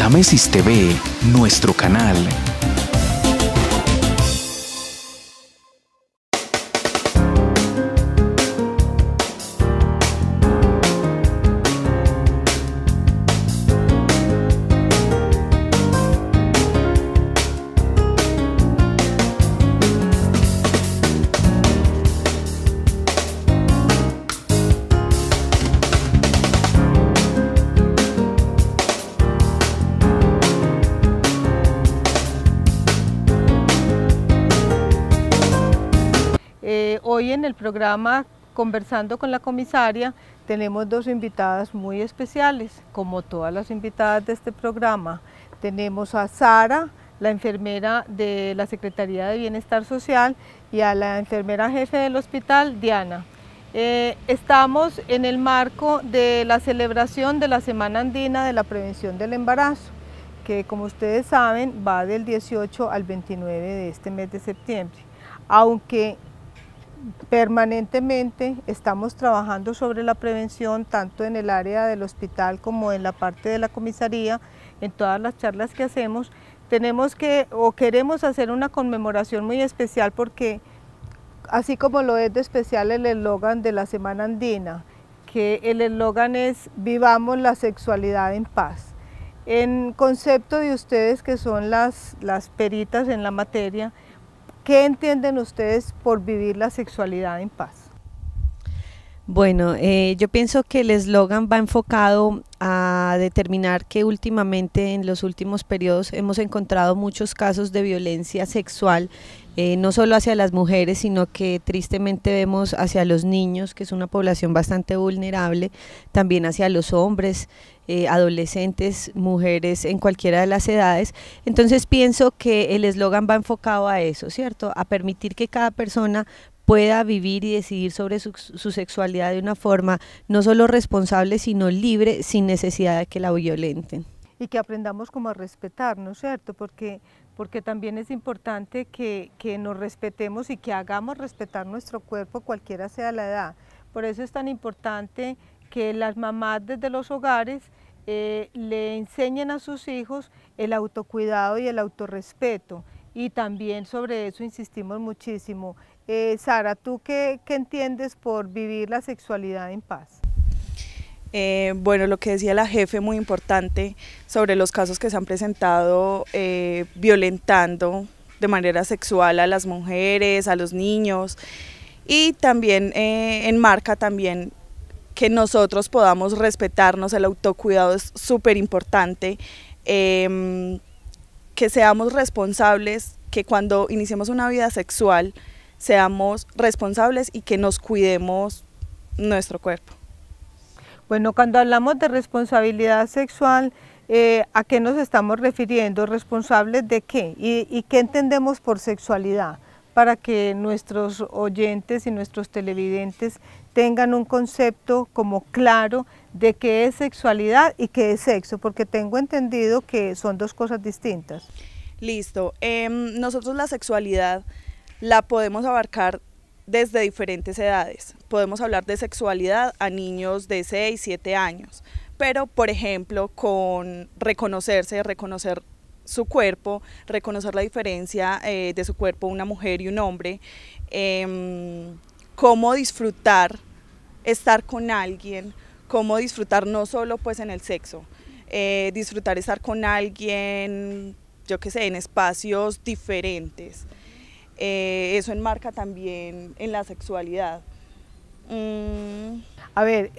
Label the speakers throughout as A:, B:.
A: Támesis TV, nuestro canal.
B: Hoy en el programa Conversando con la Comisaria tenemos dos invitadas muy especiales, como todas las invitadas de este programa. Tenemos a Sara, la enfermera de la Secretaría de Bienestar Social, y a la enfermera jefe del hospital, Diana. Estamos en el marco de la celebración de la Semana Andina de la Prevención del Embarazo, que como ustedes saben va del 18 al 29 de este mes de septiembre. Aunque permanentemente estamos trabajando sobre la prevención tanto en el área del hospital como en la parte de la comisaría, en todas las charlas que hacemos, queremos hacer una conmemoración muy especial porque así como lo es de especial el eslogan de la Semana Andina, que el eslogan es "Vivamos la sexualidad en paz". En concepto de ustedes que son las peritas en la materia, ¿qué entienden ustedes por vivir la sexualidad en paz?
C: Bueno, yo pienso que el eslogan va enfocado a determinar que últimamente en los últimos periodos hemos encontrado muchos casos de violencia sexual, no solo hacia las mujeres, sino que tristemente vemos hacia los niños, que es una población bastante vulnerable, también hacia los hombres, adolescentes, mujeres en cualquiera de las edades. Entonces pienso que el eslogan va enfocado a eso, ¿cierto? A permitir que cada persona pueda vivir y decidir sobre su sexualidad de una forma no solo responsable, sino libre, sin necesidad de que la violenten.
B: Y que aprendamos como a respetarnos, ¿cierto? Porque también es importante que nos respetemos y que hagamos respetar nuestro cuerpo, cualquiera sea la edad. Por eso es tan importante que las mamás desde los hogares le enseñen a sus hijos el autocuidado y el autorrespeto. Y también sobre eso insistimos muchísimo. Sara, ¿tú qué entiendes por vivir la sexualidad en paz?
D: Bueno, lo que decía la jefe, muy importante, sobre los casos que se han presentado violentando de manera sexual a las mujeres, a los niños, y también enmarca también que nosotros podamos respetarnos. El autocuidado es súper importante, que seamos responsables, que cuando iniciemos una vida sexual seamos responsables y que nos cuidemos nuestro cuerpo.
B: Bueno, cuando hablamos de responsabilidad sexual, ¿a qué nos estamos refiriendo? ¿Responsables de qué? ¿Y qué entendemos por sexualidad? Para que nuestros oyentes y nuestros televidentes tengan un concepto como claro de qué es sexualidad y qué es sexo, porque tengo entendido que son dos cosas distintas.
D: Listo. Nosotros la sexualidad la podemos abarcar desde diferentes edades. Podemos hablar de sexualidad a niños de 6, 7 años, pero por ejemplo con reconocer su cuerpo, reconocer la diferencia de su cuerpo una mujer y un hombre, cómo disfrutar estar con alguien, cómo disfrutar no solo pues en el sexo, disfrutar estar con alguien, yo qué sé, en espacios diferentes. Eso enmarca también en la sexualidad.
B: A ver,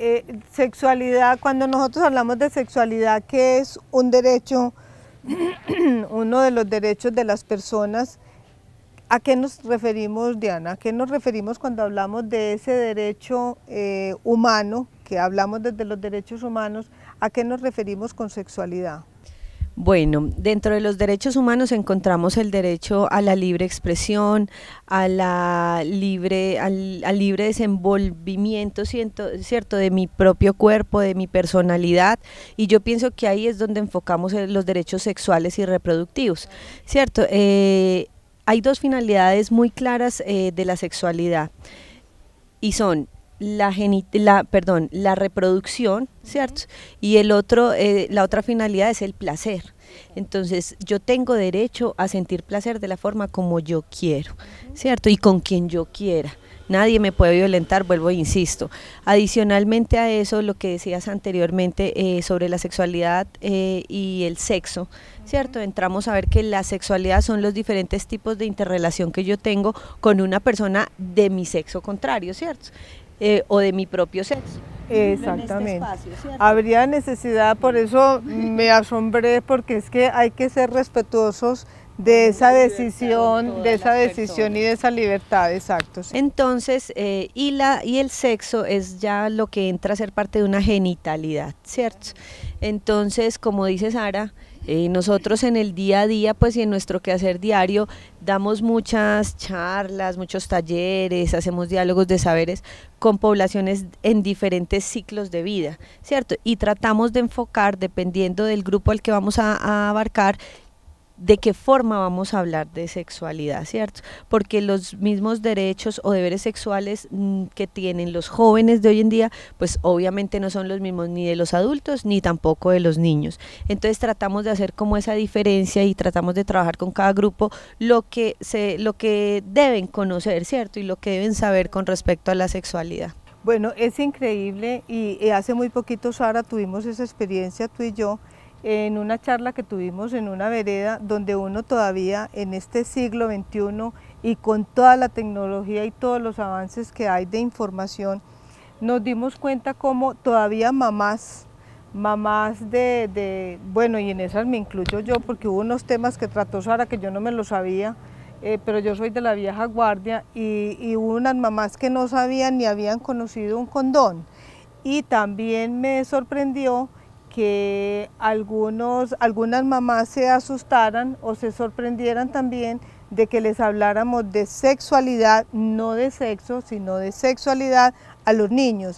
B: sexualidad, cuando nosotros hablamos de sexualidad, ¿qué es un derecho, uno de los derechos de las personas? ¿A qué nos referimos, Diana? ¿A qué nos referimos cuando hablamos de ese derecho humano, que hablamos desde los derechos humanos? ¿A qué nos referimos con sexualidad?
C: Bueno, dentro de los derechos humanos encontramos el derecho a la libre expresión, al libre desenvolvimiento, ¿cierto?, de mi propio cuerpo, de mi personalidad, y yo pienso que ahí es donde enfocamos los derechos sexuales y reproductivos, ¿cierto? Hay dos finalidades muy claras de la sexualidad, y son la reproducción, ¿cierto? Y el otro, la otra finalidad es el placer. Entonces yo tengo derecho a sentir placer de la forma como yo quiero, ¿cierto? Y con quien yo quiera. Nadie me puede violentar, vuelvo e insisto. Adicionalmente a eso, lo que decías anteriormente sobre la sexualidad y el sexo, ¿cierto? Entramos a ver que la sexualidad son los diferentes tipos de interrelación que yo tengo con una persona de mi sexo contrario, ¿cierto? O de mi propio sexo.
B: Exactamente.
C: En este espacio,
B: habría necesidad, por eso me asombré, porque es que hay que ser respetuosos de esa decisión, y de esa libertad, exacto. Sí.
C: Entonces, y el sexo es ya lo que entra a ser parte de una genitalidad, ¿cierto? Entonces, como dice Sara, nosotros en el día a día, pues y en nuestro quehacer diario, damos muchas charlas, muchos talleres, hacemos diálogos de saberes con poblaciones en diferentes ciclos de vida, ¿cierto? Y tratamos de enfocar, dependiendo del grupo al que vamos a abarcar, de qué forma vamos a hablar de sexualidad, ¿cierto? Porque los mismos derechos o deberes sexuales que tienen los jóvenes de hoy en día, pues obviamente no son los mismos ni de los adultos ni tampoco de los niños. Entonces tratamos de hacer como esa diferencia y tratamos de trabajar con cada grupo lo que deben conocer, ¿cierto? Y lo que deben saber con respecto a la sexualidad.
B: Bueno, es increíble y hace muy poquito, Sara, tuvimos esa experiencia tú y yo, en una charla que tuvimos en una vereda donde uno todavía en este siglo XXI y con toda la tecnología y todos los avances que hay de información, nos dimos cuenta como todavía mamás bueno, y en esas me incluyo yo porque hubo unos temas que trató Sara que yo no me lo sabía, pero yo soy de la vieja guardia y hubo unas mamás que no sabían ni habían conocido un condón, y también me sorprendió que algunas mamás se asustaran o se sorprendieran también de que les habláramos de sexualidad, no de sexo, sino de sexualidad a los niños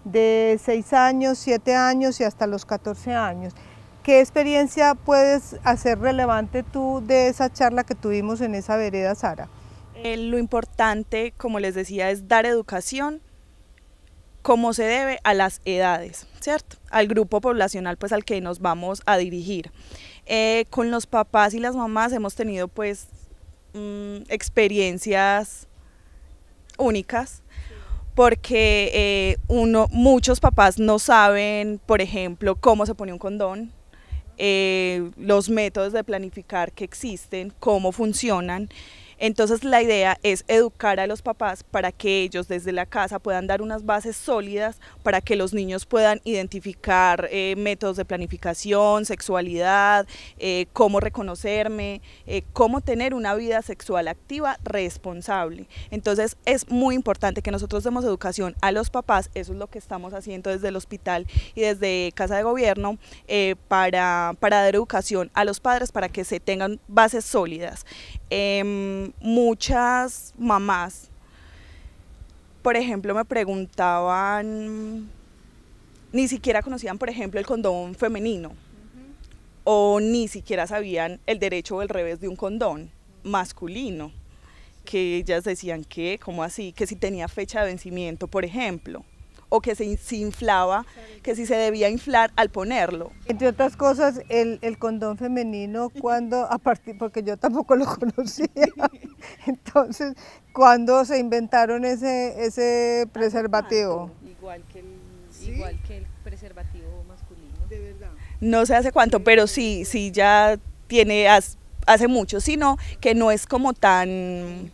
B: de 6 años, 7 años y hasta los 14 años. ¿Qué experiencia puedes hacer relevante tú de esa charla que tuvimos en esa vereda, Sara?
D: Lo importante, como les decía, es dar educación como se debe a las edades, ¿cierto? Al grupo poblacional pues al que nos vamos a dirigir. Con los papás y las mamás hemos tenido pues experiencias únicas, porque muchos papás no saben, por ejemplo, cómo se pone un condón, los métodos de planificar que existen, cómo funcionan. Entonces la idea es educar a los papás para que ellos desde la casa puedan dar unas bases sólidas para que los niños puedan identificar métodos de planificación, sexualidad, cómo reconocerme, cómo tener una vida sexual activa responsable. Entonces es muy importante que nosotros demos educación a los papás, eso es lo que estamos haciendo desde el hospital y desde Casa de Gobierno, para dar educación a los padres para que se tengan bases sólidas. Muchas mamás, por ejemplo, me preguntaban, ni siquiera conocían, por ejemplo, el condón femenino, o ni siquiera sabían el derecho o el revés de un condón masculino, que ellas decían que, ¿cómo así? Que si tenía fecha de vencimiento, por ejemplo, o que se inflaba, que si se debía inflar al ponerlo.
B: Entre otras cosas, el condón femenino, porque yo tampoco lo conocía, entonces, ¿cuándo se inventaron ese preservativo?
C: Igual que el preservativo masculino.
B: ¿De verdad?
D: No sé hace cuánto, pero sí ya tiene hace mucho, sino que no es como tan...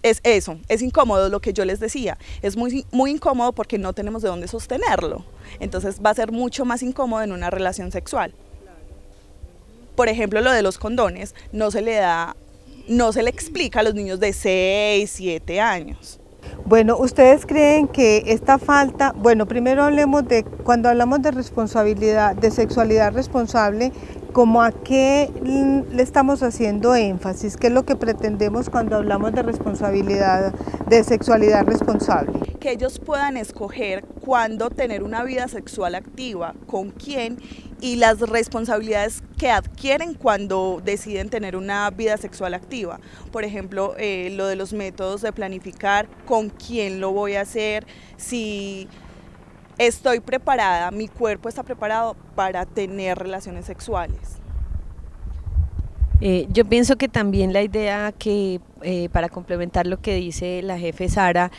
D: Es incómodo lo que yo les decía, es muy incómodo porque no tenemos de dónde sostenerlo, entonces va a ser mucho más incómodo en una relación sexual. Por ejemplo, lo de los condones no se le explica a los niños de 6, 7 años.
B: Bueno, ¿ustedes creen que esta falta, bueno, primero hablemos de, cuando hablamos de responsabilidad, de sexualidad responsable, ¿cómo a qué le estamos haciendo énfasis? ¿Qué es lo que pretendemos cuando hablamos de responsabilidad, de sexualidad responsable?
D: Que ellos puedan escoger cuándo tener una vida sexual activa, con quién y las responsabilidades que adquieren cuando deciden tener una vida sexual activa. Por ejemplo, lo de los métodos de planificar, con quién lo voy a hacer, si estoy preparada, mi cuerpo está preparado para tener relaciones sexuales.
C: Yo pienso que también la idea que, para complementar lo que dice la jefe Sara,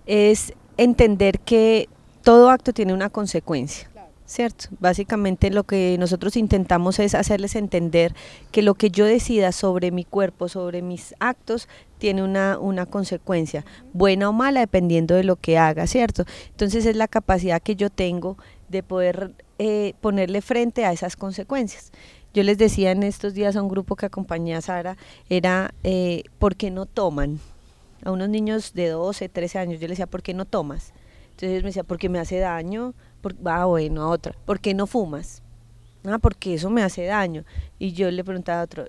C: es entender que todo acto tiene una consecuencia, ¿cierto? Básicamente lo que nosotros intentamos es hacerles entender que lo que yo decida sobre mi cuerpo, sobre mis actos, tiene una consecuencia, buena o mala, dependiendo de lo que haga, ¿cierto? Entonces es la capacidad que yo tengo de poder ponerle frente a esas consecuencias. Yo les decía en estos días a un grupo que acompañé a Sara, era ¿por qué no toman? A unos niños de 12, 13 años, yo les decía, ¿por qué no tomas? Entonces ellos me decían, porque me hace daño. Bueno, a otra, ¿por qué no fumas? Porque eso me hace daño. Y yo le preguntaba a otro,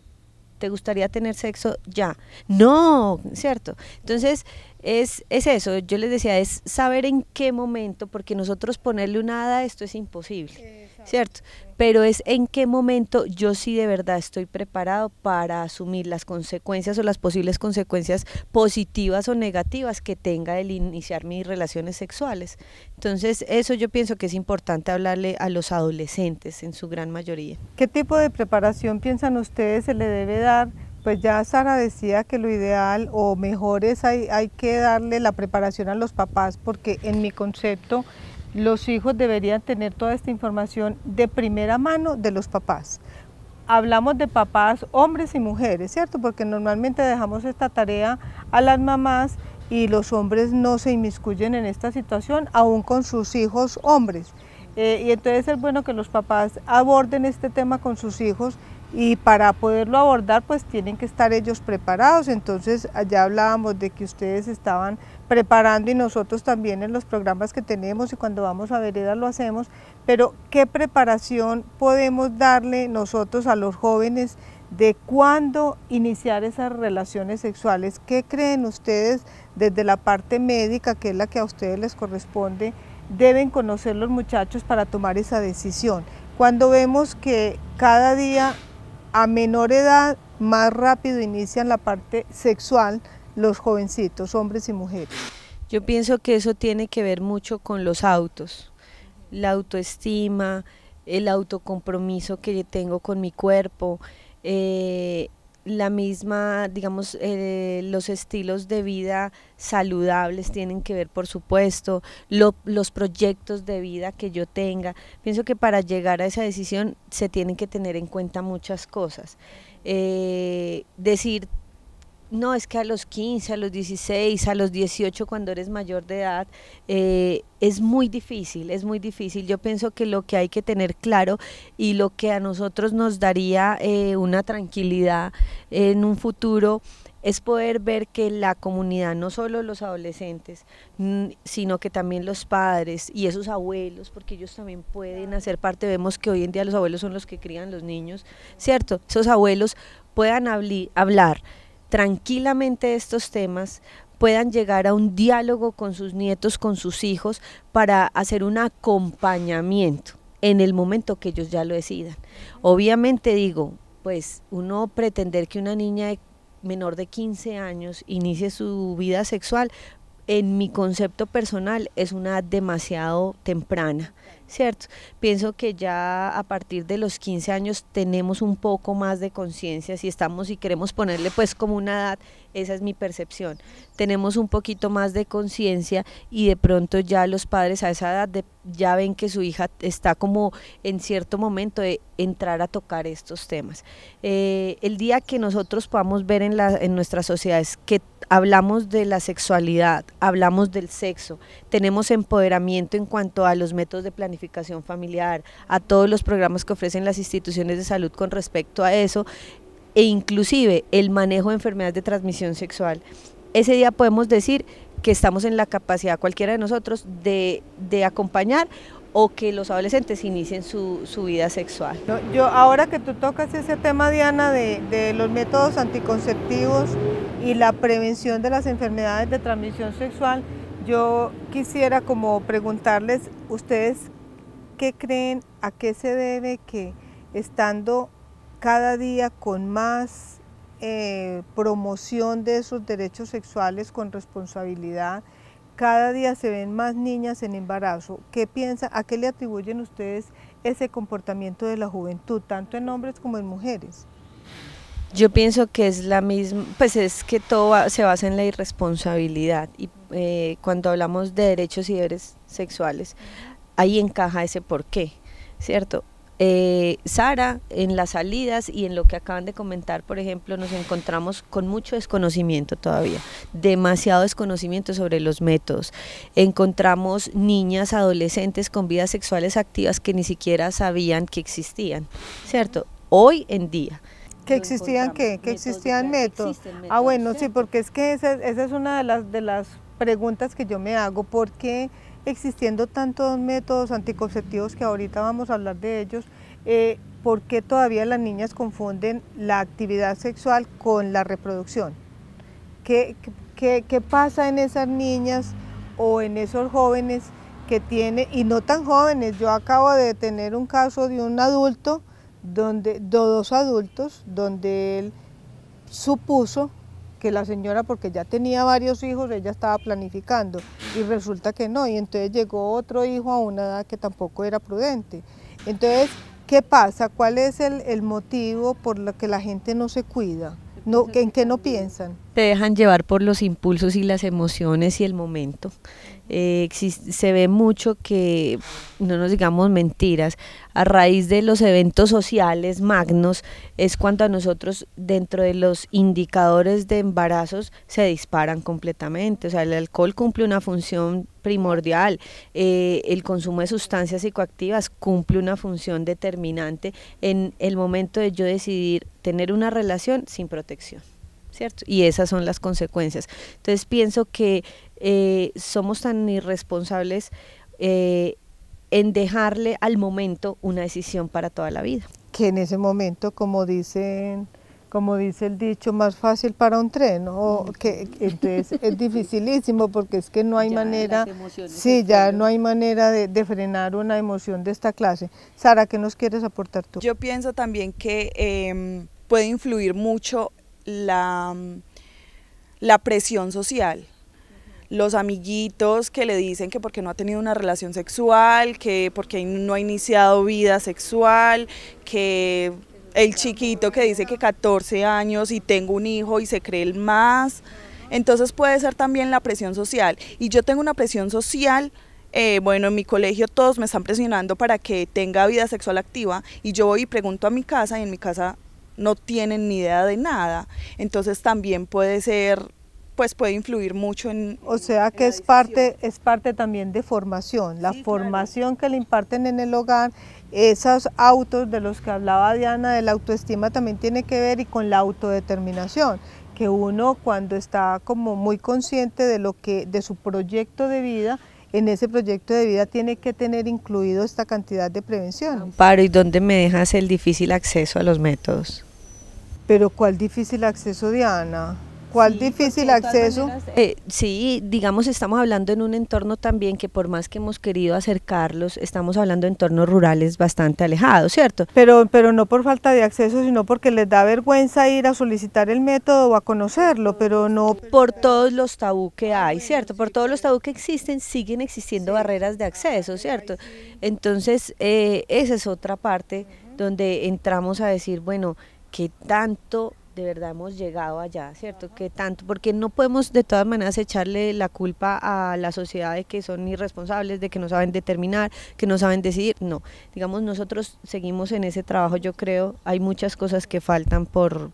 C: ¿te gustaría tener sexo ya? No, ¿cierto? Entonces es eso, yo les decía, es saber en qué momento, porque nosotros ponerle una edad a esto es imposible, ¿cierto? Pero es en qué momento yo sí de verdad estoy preparado para asumir las consecuencias o las posibles consecuencias positivas o negativas que tenga el iniciar mis relaciones sexuales. Entonces eso yo pienso que es importante hablarle a los adolescentes en su gran mayoría.
B: ¿Qué tipo de preparación piensan ustedes se le debe dar? Pues ya Sara decía que lo ideal o mejor es hay que darle la preparación a los papás, porque en mi concepto los hijos deberían tener toda esta información de primera mano de los papás. Hablamos de papás, hombres y mujeres, ¿cierto? Porque normalmente dejamos esta tarea a las mamás y los hombres no se inmiscuyen en esta situación, aún con sus hijos hombres. Y entonces es bueno que los papás aborden este tema con sus hijos, y para poderlo abordar pues tienen que estar ellos preparados. Entonces allá hablábamos de que ustedes estaban preparando y nosotros también en los programas que tenemos y cuando vamos a Vereda lo hacemos, pero ¿qué preparación podemos darle nosotros a los jóvenes de cuándo iniciar esas relaciones sexuales? ¿Qué creen ustedes desde la parte médica, que es la que a ustedes les corresponde, deben conocer los muchachos para tomar esa decisión? Cuando vemos que cada día a menor edad más rápido inician la parte sexual los jovencitos, hombres y mujeres.
C: Yo pienso que eso tiene que ver mucho con los autos, la autoestima, el autocompromiso que yo tengo con mi cuerpo, la misma, digamos, los estilos de vida saludables tienen que ver, por supuesto, los proyectos de vida que yo tenga. Pienso que para llegar a esa decisión se tienen que tener en cuenta muchas cosas. Decir, no, es que a los 15, a los 16, a los 18, cuando eres mayor de edad, es muy difícil, es muy difícil. Yo pienso que lo que hay que tener claro y lo que a nosotros nos daría una tranquilidad en un futuro es poder ver que la comunidad, no solo los adolescentes, sino que también los padres y esos abuelos, porque ellos también pueden hacer parte. Vemos que hoy en día los abuelos son los que crían los niños, ¿cierto? Esos abuelos puedan hablar tranquilamente de estos temas, puedan llegar a un diálogo con sus nietos, con sus hijos, para hacer un acompañamiento en el momento que ellos ya lo decidan. Obviamente digo, pues uno pretender que una niña menor de 15 años inicie su vida sexual, en mi concepto personal es una edad demasiado temprana, ¿cierto? Pienso que ya a partir de los 15 años tenemos un poco más de conciencia, si estamos y queremos ponerle pues como una edad, esa es mi percepción, tenemos un poquito más de conciencia y de pronto ya los padres a esa edad ya ven que su hija está como en cierto momento de entrar a tocar estos temas. El día que nosotros podamos ver en nuestras sociedades que hablamos de la sexualidad, hablamos del sexo, tenemos empoderamiento en cuanto a los métodos de planificación familiar, a todos los programas que ofrecen las instituciones de salud con respecto a eso, e inclusive el manejo de enfermedades de transmisión sexual. Ese día podemos decir que estamos en la capacidad, cualquiera de nosotros, de acompañar o que los adolescentes inicien su vida sexual.
B: Yo, ahora que tú tocas ese tema, Diana, de los métodos anticonceptivos y la prevención de las enfermedades de transmisión sexual, yo quisiera como preguntarles, ¿ustedes qué creen, a qué se debe que estando cada día con más promoción de esos derechos sexuales con responsabilidad. Cada día se ven más niñas en embarazo. ¿Qué piensan? ¿A qué le atribuyen ustedes ese comportamiento de la juventud, tanto en hombres como en mujeres?
C: Yo pienso que es la misma, pues es que todo se basa en la irresponsabilidad y cuando hablamos de derechos y deberes sexuales, ahí encaja ese porqué, ¿cierto? Sara, en las salidas y en lo que acaban de comentar, por ejemplo, nos encontramos con mucho desconocimiento todavía, demasiado desconocimiento sobre los métodos. Encontramos niñas, adolescentes con vidas sexuales activas que ni siquiera sabían que existían, ¿cierto? Hoy en día.
B: ¿Que existían qué? ¿Que existían métodos? Ah, bueno, sí, porque es que esa es una de las preguntas que yo me hago. ¿Por qué existiendo tantos métodos anticonceptivos, que ahorita vamos a hablar de ellos, por qué todavía las niñas confunden la actividad sexual con la reproducción? ¿Qué pasa en esas niñas o en esos jóvenes que tienen, y no tan jóvenes? Yo acabo de tener un caso de un adulto, dos adultos, donde él supuso que la señora, porque ya tenía varios hijos, ella estaba planificando, y resulta que no, y entonces llegó otro hijo a una edad que tampoco era prudente. Entonces, ¿qué pasa? ¿Cuál es el motivo por lo que la gente no se cuida? No, ¿en qué no piensan?
C: Te dejan llevar por los impulsos y las emociones y el momento. Se ve mucho que, no nos digamos mentiras, a raíz de los eventos sociales magnos es cuando a nosotros dentro de los indicadores de embarazos se disparan completamente. O sea, el alcohol cumple una función primordial, el consumo de sustancias psicoactivas cumple una función determinante en el momento de yo decidir tener una relación sin protección, ¿cierto? Y esas son las consecuencias. Entonces pienso que somos tan irresponsables en dejarle al momento una decisión para toda la vida.
B: Que en ese momento, como dice el dicho, más fácil para un tren, ¿no? Entonces es dificilísimo, porque es que no hay manera, sí, ya no hay manera de frenar una emoción de esta clase. Sara, ¿qué nos quieres aportar tú?
D: Yo pienso también que puede influir mucho la presión social. Los amiguitos que le dicen que porque no ha tenido una relación sexual, que porque no ha iniciado vida sexual, que el chiquito que dice que 14 años y tengo un hijo y se cree el más. Entonces puede ser también la presión social. Y yo tengo una presión social, bueno, en mi colegio todos me están presionando para que tenga vida sexual activa, y yo voy y pregunto a mi casa, y en mi casa no tienen ni idea de nada. Entonces también puede ser, pues puede influir mucho en...
B: O sea que es parte también de formación, la formación que le imparten en el hogar, esos autos de los que hablaba Diana, de la autoestima, también tiene que ver, y con la autodeterminación, que uno cuando está como muy consciente de su proyecto de vida, en ese proyecto de vida tiene que tener incluido esta cantidad de prevención.
C: Paro, ¿y dónde me dejas el difícil acceso a los métodos?
B: Pero ¿cuál difícil acceso, Diana? ¿Cuál difícil acceso?
C: Sí, digamos, estamos hablando en un entorno también que por más que hemos querido acercarlos, estamos hablando de entornos rurales bastante alejados, ¿cierto?
B: Pero no por falta de acceso, sino porque les da vergüenza ir a solicitar el método o a conocerlo, pero no...
C: Por todos los tabú que hay, ¿cierto? Por todos los tabú que existen, siguen existiendo barreras de acceso, ¿cierto? Entonces, esa es otra parte donde entramos a decir, bueno, ¿qué tanto de verdad hemos llegado allá, ¿cierto? ¿Qué tanto? Porque no podemos de todas maneras echarle la culpa a la sociedad de que son irresponsables, de que no saben determinar, que no saben decidir. No, digamos, nosotros seguimos en ese trabajo, yo creo, hay muchas cosas que faltan por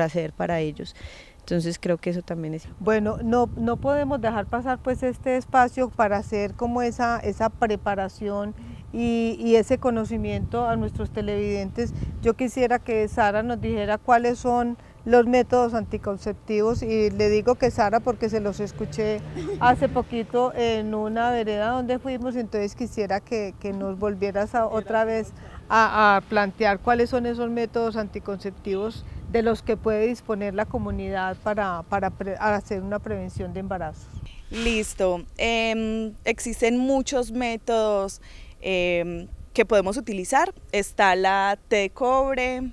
C: hacer para ellos. Entonces creo que eso también es...
B: Bueno, no podemos dejar pasar pues este espacio para hacer como esa preparación y ese conocimiento a nuestros televidentes. Yo quisiera que Sara nos dijera cuáles son los métodos anticonceptivos, y le digo que Sara porque se los escuché hace poquito en una vereda donde fuimos, entonces quisiera que nos volvieras otra vez a plantear cuáles son esos métodos anticonceptivos de los que puede disponer la comunidad para hacer una prevención de embarazos.
D: Listo, existen muchos métodos que podemos utilizar. Está la T de cobre,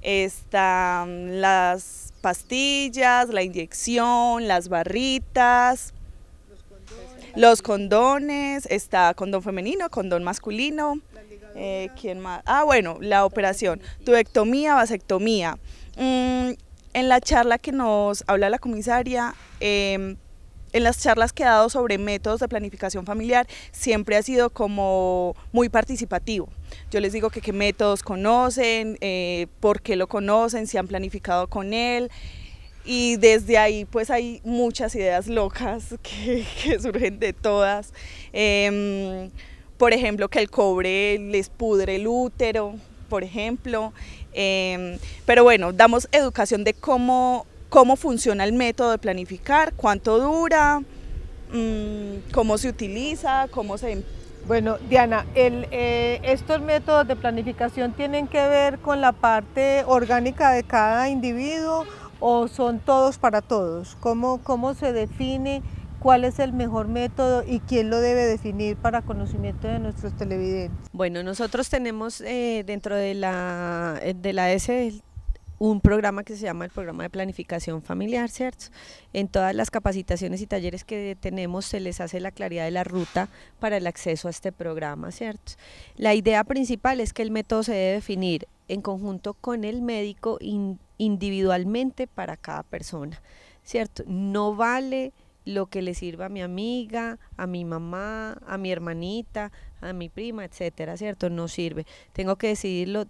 D: están las pastillas, la inyección, las barritas, los condones, está condón femenino, condón masculino, ¿quién más? Ah, bueno, la operación, tubectomía, vasectomía. En la charla que nos habla la comisaria, en las charlas que ha dado sobre métodos de planificación familiar, siempre ha sido como muy participativo. Yo les digo que qué métodos conocen, por qué lo conocen, si han planificado con él. Y desde ahí pues hay muchas ideas locas que surgen de todas. Por ejemplo, que el cobre les pudre el útero, por ejemplo. Pero bueno, damos educación de cómo funciona el método de planificar, cuánto dura, cómo se utiliza, cómo se...
B: Bueno, Diana, estos métodos de planificación tienen que ver con la parte orgánica de cada individuo, ¿o son todos para todos? ¿Cómo se define cuál es el mejor método y quién lo debe definir para conocimiento de nuestros televidentes?
C: Bueno, nosotros tenemos dentro de la ESE un programa que se llama el programa de planificación familiar, ¿cierto? En todas las capacitaciones y talleres que tenemos se les hace la claridad de la ruta para el acceso a este programa, ¿cierto? La idea principal es que el método se debe definir en conjunto con el médico individualmente para cada persona, ¿cierto? No vale lo que le sirva a mi amiga, a mi mamá, a mi hermanita, a mi prima, etcétera, ¿cierto? No sirve. Tengo que decidirlo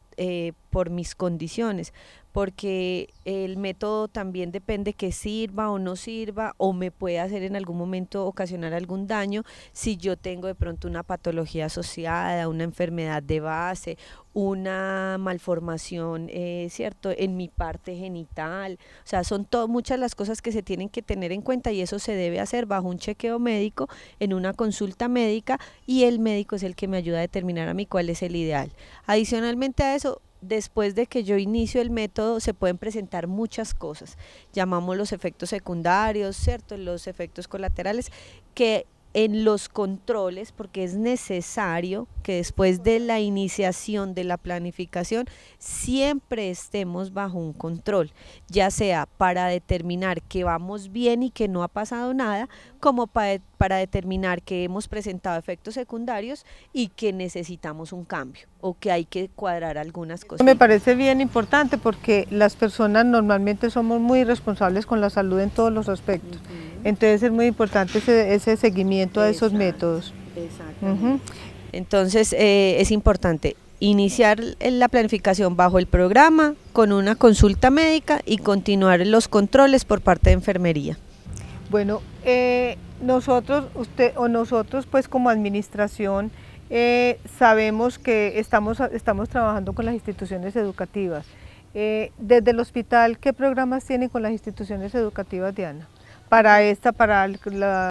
C: por mis condiciones, porque el método también depende que sirva o no sirva, o me puede hacer en algún momento ocasionar algún daño si yo tengo de pronto una patología asociada, una enfermedad de base, una malformación, ¿cierto?, en mi parte genital. O sea, son muchas las cosas que se tienen que tener en cuenta, y eso se debe hacer bajo un chequeo médico, en una consulta médica, y el médico es el que me ayuda a determinar a mí cuál es el ideal. Adicionalmente a eso, después de que yo inicio el método, se pueden presentar muchas cosas, llamamos los efectos secundarios, ¿cierto?, los efectos colaterales, que en los controles, porque es necesario que después de la iniciación de la planificación siempre estemos bajo un control, ya sea para determinar que vamos bien y que no ha pasado nada, como para determinar que hemos presentado efectos secundarios y que necesitamos un cambio o que hay que cuadrar algunas cosas.
B: Me parece bien importante, porque las personas normalmente somos muy responsables con la salud en todos los aspectos. Entonces es muy importante ese seguimiento a esos métodos.
C: Exactamente. Entonces es importante iniciar la planificación bajo el programa, con una consulta médica, y continuar los controles por parte de enfermería.
B: Bueno, nosotros pues como administración sabemos que estamos trabajando con las instituciones educativas. Desde el hospital, ¿qué programas tienen con las instituciones educativas, Diana?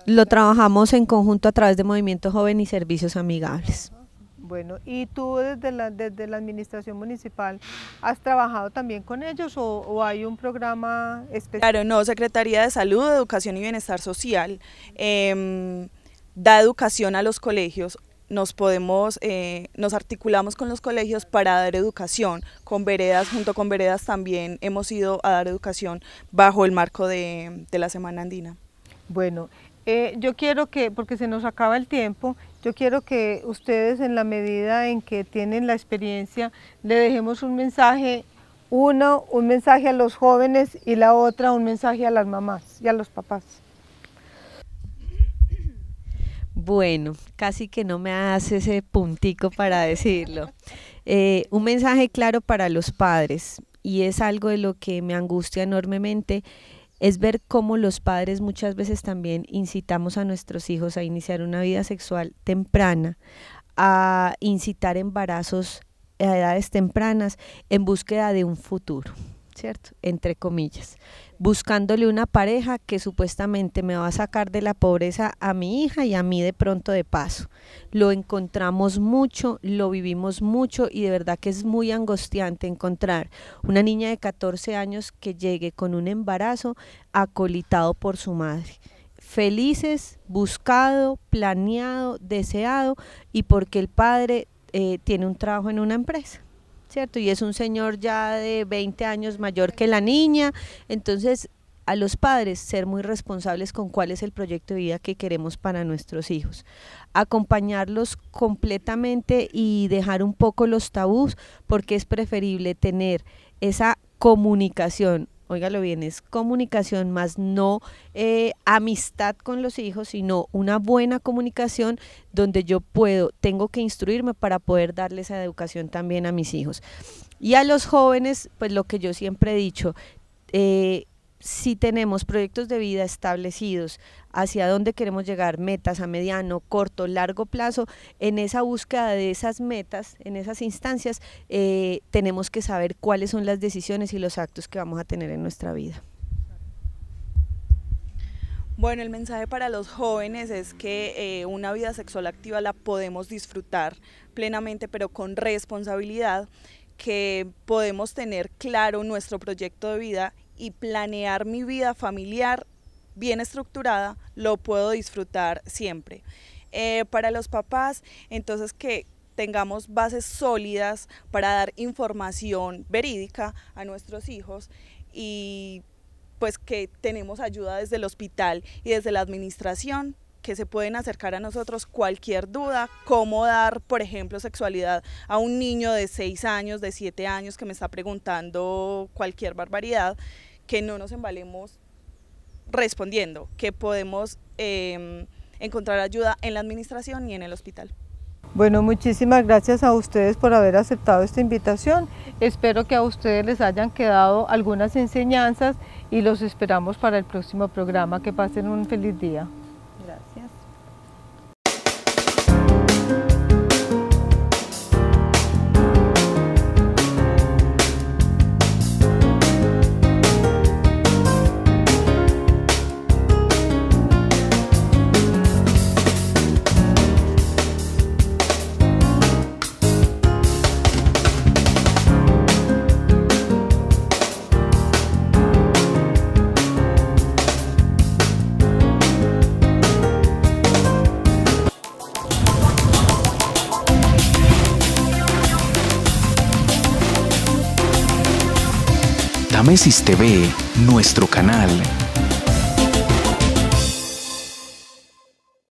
C: Lo trabajamos en conjunto a través de Movimiento Joven y Servicios Amigables.
B: Bueno, ¿y tú desde la administración municipal has trabajado también con ellos, o hay un programa especial?
D: Claro, no, Secretaría de Salud, Educación y Bienestar Social da educación a los colegios. Nos articulamos con los colegios para dar educación, con veredas, junto con veredas también hemos ido a dar educación bajo el marco de la Semana Andina.
B: Bueno, yo quiero que, porque se nos acaba el tiempo, yo quiero que ustedes, en la medida en que tienen la experiencia, le dejemos un mensaje, un mensaje a los jóvenes, y la otra un mensaje a las mamás y a los papás.
C: Bueno, casi que no me hace ese puntico para decirlo. Un mensaje claro para los padres, y es algo de lo que me angustia enormemente, es ver cómo los padres muchas veces también incitamos a nuestros hijos a iniciar una vida sexual temprana, a incitar embarazos a edades tempranas en búsqueda de un futuro, ¿cierto?, entre comillas, buscándole una pareja que supuestamente me va a sacar de la pobreza a mi hija y a mí de pronto de paso. Lo encontramos mucho, lo vivimos mucho, y de verdad que es muy angustiante encontrar una niña de 14 años que llegue con un embarazo acolitado por su madre. Felices, buscado, planeado, deseado, y porque el padre tiene un trabajo en una empresa, ¿cierto? Y es un señor ya de 20 años mayor que la niña, entonces a los padres ser muy responsables con cuál es el proyecto de vida que queremos para nuestros hijos, acompañarlos completamente y dejar un poco los tabús, porque es preferible tener esa comunicación. Óigalo bien, es comunicación más no amistad con los hijos, sino una buena comunicación donde yo tengo que instruirme para poder darle esa educación también a mis hijos. Y a los jóvenes, pues lo que yo siempre he dicho, si tenemos proyectos de vida establecidos, hacia dónde queremos llegar, metas a mediano, corto, largo plazo, en esa búsqueda de esas metas, en esas instancias, tenemos que saber cuáles son las decisiones y los actos que vamos a tener en nuestra vida.
D: Bueno, el mensaje para los jóvenes es que una vida sexual activa la podemos disfrutar plenamente, pero con responsabilidad, que podemos tener claro nuestro proyecto de vida y planear mi vida familiar bien estructurada, lo puedo disfrutar siempre. Para los papás, entonces que tengamos bases sólidas para dar información verídica a nuestros hijos y pues que tenemos ayuda desde el hospital y desde la administración, que se pueden acercar a nosotros cualquier duda, cómo dar, por ejemplo, sexualidad a un niño de 6 años, de 7 años que me está preguntando cualquier barbaridad, que no nos embalemos respondiendo, que podemos encontrar ayuda en la administración y en el hospital.
B: Bueno, muchísimas gracias a ustedes por haber aceptado esta invitación. Espero que a ustedes les hayan quedado algunas enseñanzas y los esperamos para el próximo programa. Que pasen un feliz día. Gracias.
A: Tamesis TV, nuestro canal.